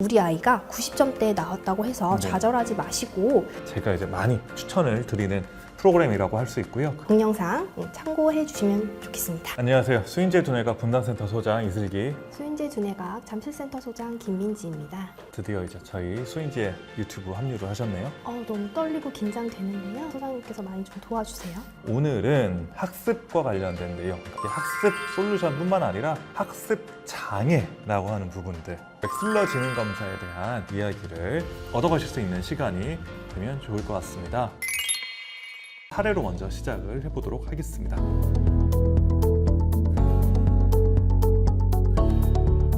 우리 아이가 90점대에 나왔다고 해서 좌절하지 마시고 제가 이제 많이 추천을 드리는 프로그램이라고 할 수 있고요. 동영상 참고해 주시면 좋겠습니다. 안녕하세요. 수인제 두뇌과학 분당센터 소장 이슬기. 수인제 두뇌과학 잠실센터 소장 김민지입니다. 드디어 이제 저희 수인제 유튜브 합류를 하셨네요. 너무 떨리고 긴장되는데요. 소장님께서 많이 좀 도와주세요. 오늘은 학습과 관련된 내용, 학습 솔루션뿐만 아니라 학습 장애라고 하는 부분들, 웩슬러 지능 검사에 대한 이야기를 얻어가실 수 있는 시간이 되면 좋을 것 같습니다. 사례로 먼저 시작을 해보도록 하겠습니다.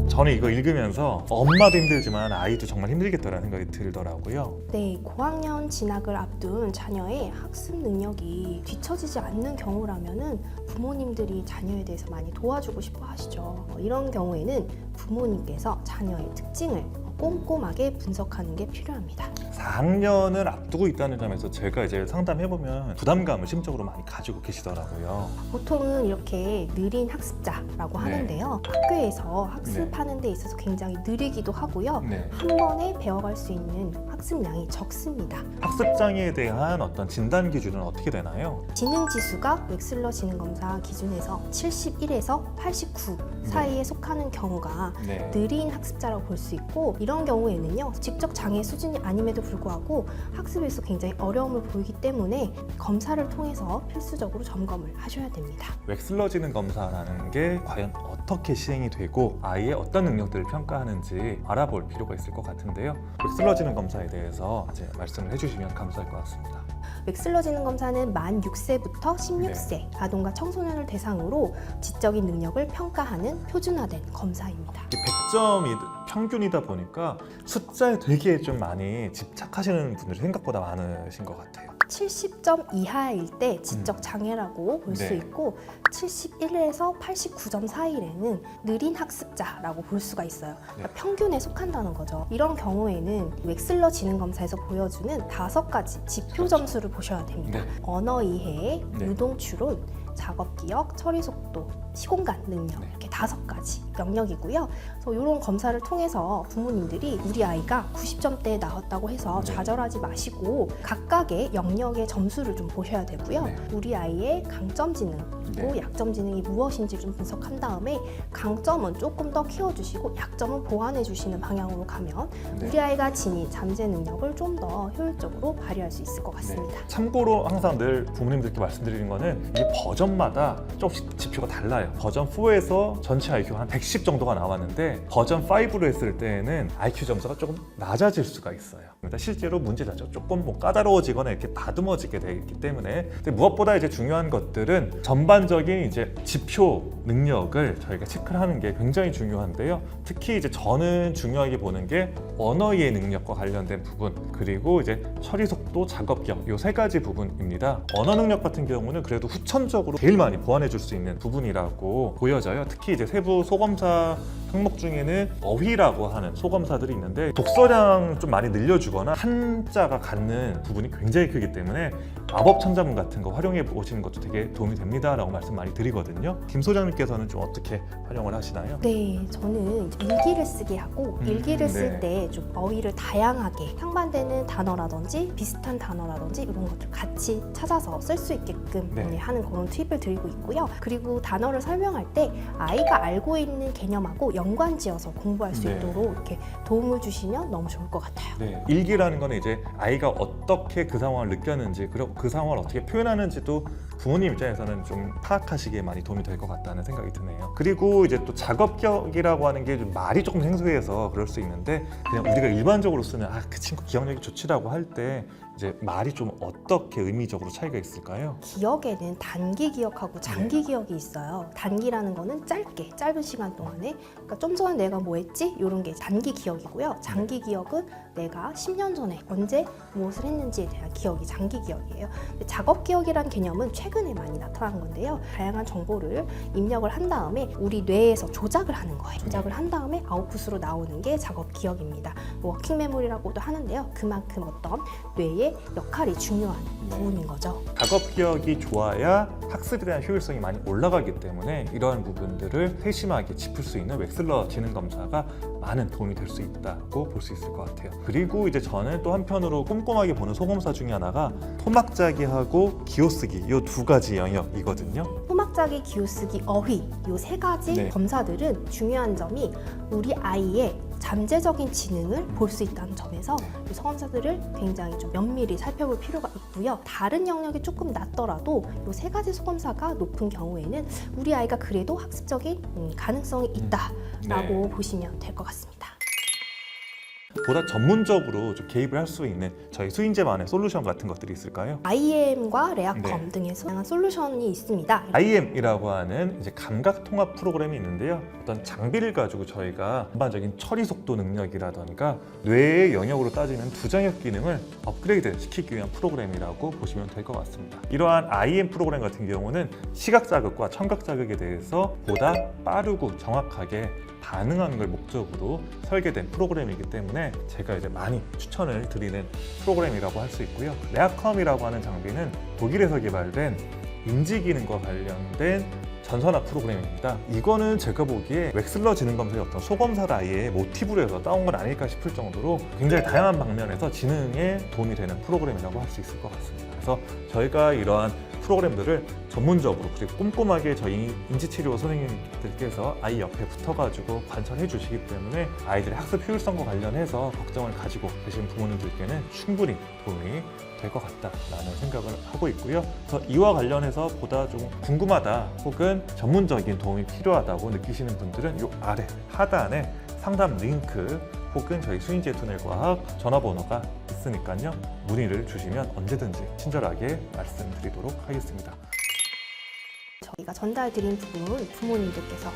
저는 이거 읽으면서 엄마도 힘들지만 아이도 정말 힘들겠다라는 생각이 들더라고요. 네, 고학년 진학을 앞둔 자녀의 학습 능력이 뒤처지지 않는 경우라면은 부모님들이 자녀에 대해서 많이 도와주고 싶어 하시죠. 이런 경우에는 부모님께서 자녀의 특징을 꼼꼼하게 분석하는 게 필요합니다. 4학년을 앞두고 있다는 점에서 제가 이제 상담해보면 부담감을 심적으로 많이 가지고 계시더라고요. 보통은 이렇게 느린 학습자라고 하는데요. 학교에서 학습하는 데 있어서 굉장히 느리기도 하고요. 한 번에 배워갈 수 있는 학습량이 적습니다. 학습장애에 대한 어떤 진단 기준은 어떻게 되나요? 지능지수가 웩슬러 지능검사 기준에서 71에서 89 사이에 속하는 경우가 느린 학습자라고 볼 수 있고, 이런 경우에는요, 지적 장애 수준이 아님에도 불구하고 학습에서 굉장히 어려움을 보이기 때문에 검사를 통해서 필수적으로 점검을 하셔야 됩니다. 웩슬러 지능 검사라는 게 과연 어떻게 시행이 되고 아이의 어떤 능력들을 평가하는지 알아볼 필요가 있을 것 같은데요. 웩슬러 지능 검사에 대해서 이제 말씀을 해주시면 감사할 것 같습니다. 웩슬러 지능 검사는 만 6세부터 16세 아동과 청소년을 대상으로 지적인 능력을 평가하는 표준화된 검사입니다. 100점이 평균이다 보니까 숫자에 되게 좀 많이 집착하시는 분들이 생각보다 많으신 것 같아요. 70점 이하일 때 지적 장애라고 볼 수 있고, 71에서 89점 사이에는 느린 학습자라고 볼 수가 있어요. 그러니까 평균에 속한다는 거죠. 이런 경우에는 웩슬러 지능 검사에서 보여주는 5가지 지표 점수를 보셔야 됩니다. 언어 이해, 유동 추론, 작업 기억, 처리 속도, 시공간 능력, 이렇게 5가지 영역이고요. 그래서 이런 검사를 통해서 부모님들이 우리 아이가 90점대에 나왔다고 해서 좌절하지 마시고 각각의 영역의 점수를 좀 보셔야 되고요. 우리 아이의 강점 지능 그리고 약점 지능이 무엇인지 좀 분석한 다음에 강점은 조금 더 키워주시고 약점은 보완해 주시는 방향으로 가면 우리 아이가 지닌 잠재 능력을 좀 더 효율적으로 발휘할 수 있을 것 같습니다. 참고로 항상 늘 부모님들께 말씀드리는 거는 이게 버전마다 조금씩 지표가 달라요. 버전 4에서 전체 IQ가 한 110 정도가 나왔는데 버전 5로 했을 때는 IQ 점수가 조금 낮아질 수가 있어요. 실제로 문제 자체가 조금 까다로워지거나 이렇게 다듬어지게 되기 때문에, 근데 무엇보다 이제 중요한 것들은 전반적인 이제 지표 능력을 저희가 체크를 하는 게 굉장히 중요한데요. 특히 이제 저는 중요하게 보는 게 언어 이해 능력과 관련된 부분, 그리고 이제 처리 속도, 작업 기억, 이 3가지 부분입니다. 언어 능력 같은 경우는 그래도 후천적으로 제일 많이 보완해 줄 수 있는 부분이라고 보여져요. 특히 이제 세부 소검사 항목 중에는 어휘라고 하는 소검사들이 있는데 독서량 좀 많이 늘려주거나 한자가 갖는 부분이 굉장히 크기 때문에 마법 천자문 같은 거 활용해 보시는 것도 되게 도움이 됩니다 라고 말씀 많이 드리거든요. 김 소장님께서는 좀 어떻게 활용을 하시나요? 네, 저는 일기를 쓰게 하고 일기를 쓸 때 좀 어휘를 다양하게 상반되는 단어라든지 비슷한 단어라든지 이런 것들 같이 찾아서 쓸 수 있게끔 하는 그런 팁을 드리고 있고요. 그리고 단어를 설명할 때 아이가 알고 있는 개념하고 연관지어서 공부할 수 있도록 이렇게 도움을 주시면 너무 좋을 것 같아요. 일기라는 거는 이제 아이가 어떻게 그 상황을 느꼈는지, 그리고 그 상황을 어떻게 표현하는지도 부모님 입장에서는 좀 파악하시기에 많이 도움이 될 것 같다는 생각이 드네요. 그리고 이제 또 작업 기억이라고 하는 게 좀 말이 조금 생소해서 그럴 수 있는데, 그냥 우리가 일반적으로 쓰는 그 친구 기억력이 좋지라고 할 때 이제 말이 좀 어떻게 의미적으로 차이가 있을까요? 기억에는 단기 기억하고 장기 기억이 있어요. 단기라는 거는 짧은 시간 동안에, 그러니까 좀 전에 내가 뭐 했지? 이런 게 단기 기억이고요. 장기 기억은 내가 10년 전에 언제 무엇을 했는지에 대한 기억이 장기 기억이에요. 작업 기억이라는 개념은 최근에 많이 나타난 건데요. 다양한 정보를 입력을 한 다음에 우리 뇌에서 조작을 하는 거예요. 조작을 한 다음에 아웃풋으로 나오는 게 작업 기억입니다. 워킹 메모리라고도 하는데요. 그만큼 어떤 뇌의 아이의 역할이 중요한 부분인 거죠. 작업 기억이 좋아야 학습에 대한 효율성이 많이 올라가기 때문에 이러한 부분들을 세심하게 짚을 수 있는 웩슬러 지능 검사가 많은 도움이 될 수 있다고 볼 수 있을 것 같아요. 그리고 이제 저는 또 한편으로 꼼꼼하게 보는 소검사 중에 하나가 토막짜기하고 기호쓰기 이 두 가지 영역이거든요. 토막짜기, 기호쓰기, 어휘 이 세 가지 네. 검사들은 중요한 점이 우리 아이의 잠재적인 지능을 볼 수 있다는 점에서 이 소검사들을 굉장히 좀 면밀히 살펴볼 필요가 있고요. 다른 영역이 조금 낮더라도 이 세 가지 소검사가 높은 경우에는 우리 아이가 그래도 학습적인 가능성이 있다라고 보시면 될 것 같습니다. 보다 전문적으로 좀 개입을 할 수 있는 저희 수인제만의 솔루션 같은 것들이 있을까요? IM과 레아컴 네. 등에서 다양한 솔루션이 있습니다. IM이라고 하는 이제 감각 통합 프로그램이 있는데요. 어떤 장비를 가지고 저희가 전반적인 처리 속도 능력이라던가 뇌의 영역으로 따지는 부정역 기능을 업그레이드 시키기 위한 프로그램이라고 보시면 될 것 같습니다. 이러한 IM 프로그램 같은 경우는 시각 자극과 청각 자극에 대해서 보다 빠르고 정확하게 반응하는 걸 목적으로 설계된 프로그램이기 때문에 제가 이제 많이 추천을 드리는 프로그램이라고 할 수 있고요. 레아컴이라고 하는 장비는 독일에서 개발된 인지 기능과 관련된 전산화 프로그램입니다. 이거는 제가 보기에 웩슬러 지능 검사의 어떤 소검사를 아예 모티브로 해서 따온 건 아닐까 싶을 정도로 굉장히 다양한 방면에서 지능에 도움이 되는 프로그램이라고 할 수 있을 것 같습니다. 그래서 저희가 이러한 프로그램들을 전문적으로 그리고 꼼꼼하게 저희 인지치료 선생님들께서 아이 옆에 붙어가지고 관찰해 주시기 때문에 아이들의 학습 효율성과 관련해서 걱정을 가지고 계신 부모님들께는 충분히 도움이 될 것 같다라는 생각을 하고 있고요. 그래서 이와 관련해서 보다 좀 궁금하다 혹은 전문적인 도움이 필요하다고 느끼시는 분들은 이 아래 하단에 상담 링크 혹은 저희 수인지의 투넬과학 전화번호가 있으니까요. 문의를 주시면 언제든지 친절하게 말씀드리도록 하겠습니다. 저희가 전달드린 부분 부모님들께서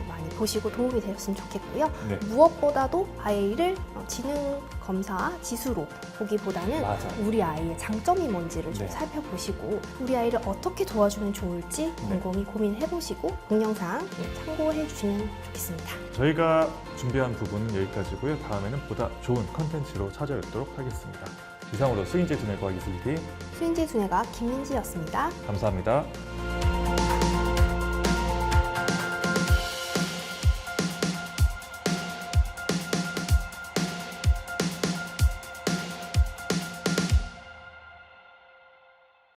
많이 보시고 도움이 되셨으면 좋겠고요. 네. 무엇보다도 아이를 지능 검사 지수로 보기보다는 맞아요. 우리 아이의 장점이 뭔지를 좀 네. 살펴보시고 우리 아이를 어떻게 도와주면 좋을지 곰곰이 고민해보시고 동영상 참고해 주시면 좋겠습니다. 저희가 준비한 부분은 여기까지고요. 다음에는 보다 좋은 컨텐츠로 찾아뵙도록 하겠습니다. 이상으로 수인지의 투넬과학 이슬기 수인지 두뇌가 김민지였습니다. 감사합니다.